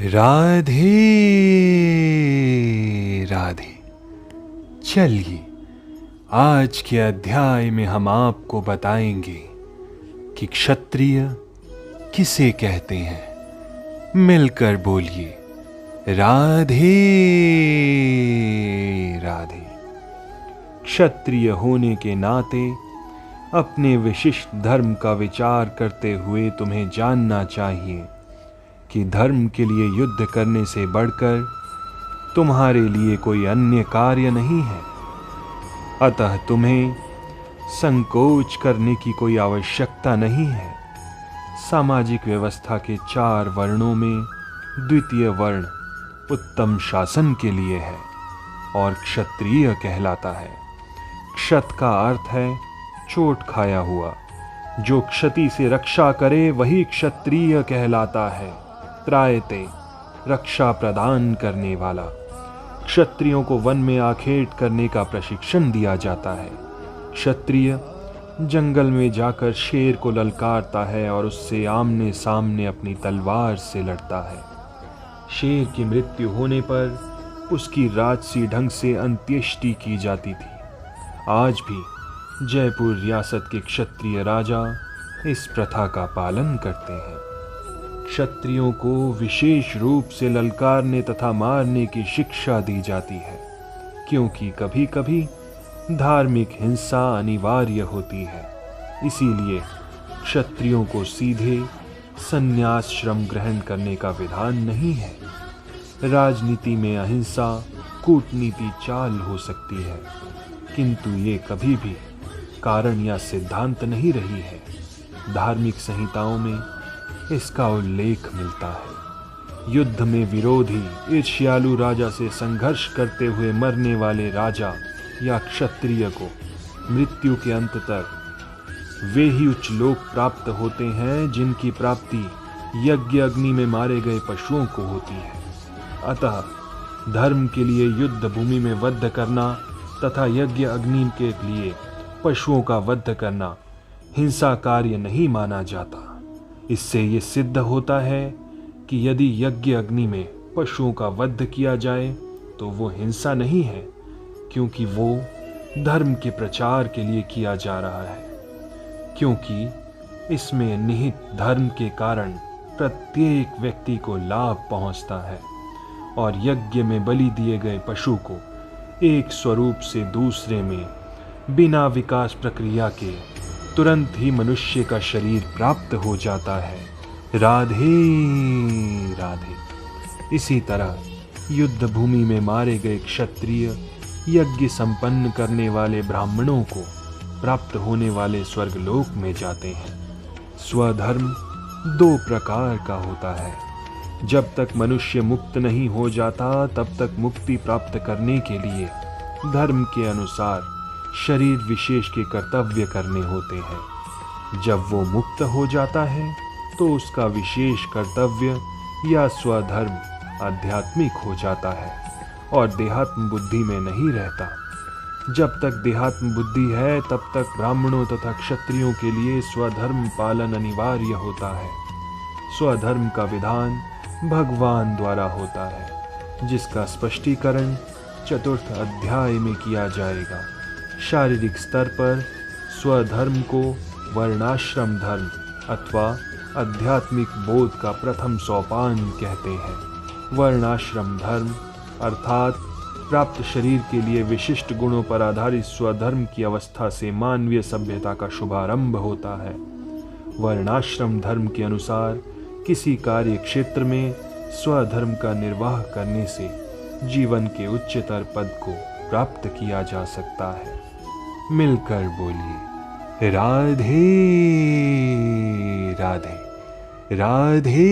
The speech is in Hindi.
राधे राधे। चलिए आज के अध्याय में हम आपको बताएंगे कि क्षत्रिय किसे कहते हैं। मिलकर बोलिए राधे राधे। क्षत्रिय होने के नाते अपने विशिष्ट धर्म का विचार करते हुए तुम्हें जानना चाहिए कि धर्म के लिए युद्ध करने से बढ़कर तुम्हारे लिए कोई अन्य कार्य नहीं है। अतः तुम्हें संकोच करने की कोई आवश्यकता नहीं है। सामाजिक व्यवस्था के 4 वर्णों में द्वितीय वर्ण उत्तम शासन के लिए है और क्षत्रिय कहलाता है। क्षत का अर्थ है चोट खाया हुआ। जो क्षति से रक्षा करे वही क्षत्रिय कहलाता है। त्रायते रक्षा प्रदान करने वाला। क्षत्रियों को वन में आखेट करने का प्रशिक्षण दिया जाता है। क्षत्रिय जंगल में जाकर शेर को ललकारता है और उससे आमने सामने अपनी तलवार से लड़ता है। शेर की मृत्यु होने पर उसकी राजसी ढंग से अंत्येष्टि की जाती थी। आज भी जयपुर रियासत के क्षत्रिय राजा इस प्रथा का पालन करते हैं। क्षत्रियों को विशेष रूप से ललकारने तथा मारने की शिक्षा दी जाती है, क्योंकि कभी कभी धार्मिक हिंसा अनिवार्य होती है। इसीलिए क्षत्रियों को सीधे संन्यासाश्रम ग्रहण करने का विधान नहीं है। राजनीति में अहिंसा कूटनीति चाल हो सकती है, किंतु ये कभी भी कारण या सिद्धांत नहीं रही है। धार्मिक संहिताओं में इसका उल्लेख मिलता है। युद्ध में विरोधी ईर्ष्यालु राजा से संघर्ष करते हुए मरने वाले राजा या क्षत्रिय को मृत्यु के अंत तक वे ही उच्च लोक प्राप्त होते हैं जिनकी प्राप्ति यज्ञ अग्नि में मारे गए पशुओं को होती है। अतः धर्म के लिए युद्ध भूमि में वध करना तथा यज्ञ अग्नि के लिए पशुओं का वध करना हिंसा कार्य नहीं माना जाता। इससे ये सिद्ध होता है कि यदि यज्ञ अग्नि में पशुओं का वध किया जाए तो वो हिंसा नहीं है, क्योंकि वो धर्म के प्रचार के लिए किया जा रहा है। क्योंकि इसमें निहित धर्म के कारण प्रत्येक व्यक्ति को लाभ पहुंचता है और यज्ञ में बलि दिए गए पशु को एक स्वरूप से दूसरे में बिना विकास प्रक्रिया के तुरंत ही मनुष्य का शरीर प्राप्त हो जाता है। राधे राधे। इसी तरह युद्ध भूमि में मारे गए क्षत्रिय यज्ञ संपन्न करने वाले ब्राह्मणों को प्राप्त होने वाले स्वर्गलोक में जाते हैं। स्वधर्म 2 प्रकार का होता है। जब तक मनुष्य मुक्त नहीं हो जाता तब तक मुक्ति प्राप्त करने के लिए धर्म के अनुसार शरीर विशेष के कर्तव्य करने होते हैं। जब वो मुक्त हो जाता है तो उसका विशेष कर्तव्य या स्वधर्म आध्यात्मिक हो जाता है और देहात्म बुद्धि में नहीं रहता। जब तक देहात्म बुद्धि है तब तक ब्राह्मणों तथा क्षत्रियों के लिए स्वधर्म पालन अनिवार्य होता है। स्वधर्म का विधान भगवान द्वारा होता है, जिसका स्पष्टीकरण 4th अध्याय में किया जाएगा। शारीरिक स्तर पर स्वधर्म को वर्णाश्रम धर्म अथवा आध्यात्मिक बोध का प्रथम सोपान कहते हैं। वर्णाश्रम धर्म अर्थात प्राप्त शरीर के लिए विशिष्ट गुणों पर आधारित स्वधर्म की अवस्था से मानवीय सभ्यता का शुभारंभ होता है। वर्णाश्रम धर्म के अनुसार किसी कार्य क्षेत्र में स्वधर्म का निर्वाह करने से जीवन के उच्चतर पद को प्राप्त किया जा सकता है। मिलकर बोलिए राधे राधे। राधे